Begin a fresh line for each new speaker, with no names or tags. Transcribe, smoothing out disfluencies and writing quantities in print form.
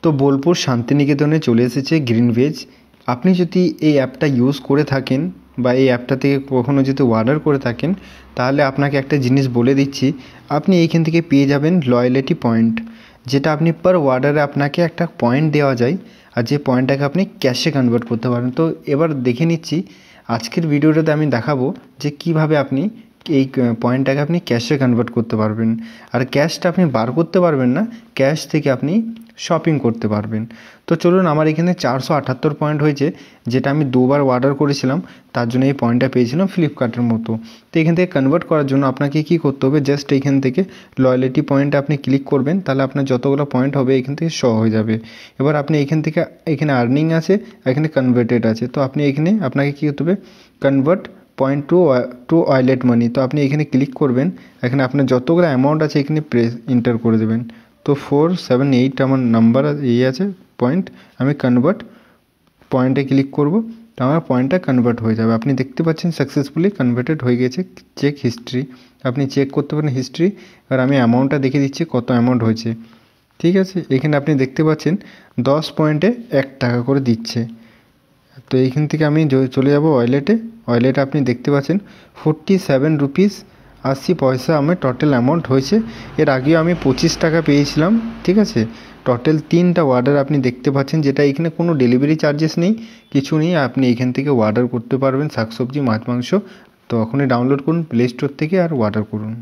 তো বোলপুর শান্তিনিকেতনে চলে এসেছে গ্রিন ভেজ। আপনি যদি এই অ্যাপটা ইউজ করে থাকেন বা এই অ্যাপটা থেকে কখনও যদি অর্ডার করে থাকেন, তাহলে আপনাকে একটা জিনিস বলে দিচ্ছি, আপনি এইখান থেকে পেয়ে যাবেন লয়্যালিটি পয়েন্ট, যেটা আপনি পার অর্ডারে আপনাকে একটা পয়েন্ট দেওয়া যায়, আর যে পয়েন্টটাকে আপনি ক্যাশে কনভার্ট করতে পারেন। তো এবার দেখে নিচ্ছি আজকের ভিডিওটাতে আমি দেখাবো যে কিভাবে আপনি এই পয়েন্টটাকে আপনি ক্যাশে কনভার্ট করতে পারবেন। আর ক্যাশটা আপনি বার করতে পারবেন না, ক্যাশ থেকে আপনি শপিং করতে পারবেন। তো চলুন, আমার এখানে 478 পয়েন্ট হয়েছে, যেটা আমি দুবার অর্ডার করেছিলাম, তার জন্য এই পয়েন্টটা পেয়েছিলাম ফ্লিপকার্টের মতো। তো এখান থেকে কনভার্ট করার জন্য আপনাকে কী করতে হবে, জাস্ট এইখান থেকে লয়্যালিটি পয়েন্টে আপনি ক্লিক করবেন, তাহলে আপনার যতগুলো পয়েন্ট হবে এখান থেকে শো হয়ে যাবে। এবার আপনি এখান থেকে এখানে আর্নিং আছে, এখানে কনভার্টেড আছে। তো আপনি এখানে আপনাকে কী করতে হবে, কনভার্ট পয়েন্ট টু ওয়ালেট মানি। তো আপনি এখানে ক্লিক করবেন, এখানে আপনার যতগুলো অ্যামাউন্ট আছে এখানে এন্টার করে দেবেন। তো 478 আমার নাম্বার আছে পয়েন্ট, আমি কনভার্ট পয়েন্টে ক্লিক করব, তো আমার পয়েন্টটা কনভার্ট হয়ে যাবে। আপনি দেখতে পাচ্ছেন সাকসেসফুলি কনভার্টেড হয়ে গেছে। চেক হিস্ট্রি, আপনি চেক করতে পারেন হিস্ট্রি। এবার আমি অ্যামাউন্টটা দেখে দিচ্ছি কত অ্যামাউন্ট হয়েছে। ঠিক আছে, এখানে আপনি দেখতে পাচ্ছেন 10 পয়েন্টে 1 টাকা করে দিচ্ছে। তো এইখান থেকে আমি চলে যাব ওয়ালেটে। ওয়ালেটে আপনি দেখতে পাচ্ছেন 47 রুপিস 80 পয়সা আমার টোটাল অ্যামাউন্ট হয়েছে। এর আগেও আমি 25 টাকা পেয়েছিলাম। ঠিক আছে, টোটাল 3টা অর্ডার আপনি দেখতে পাচ্ছেন, যেটা এখানে কোনো ডেলিভারি চার্জেস নেই, কিছু নেই। আপনি এখান থেকে অর্ডার করতে পারবেন শাকসবজি, মাছ, মাংস। তো এখনই ডাউনলোড করুন প্লে স্টোর থেকে আর অর্ডার করুন।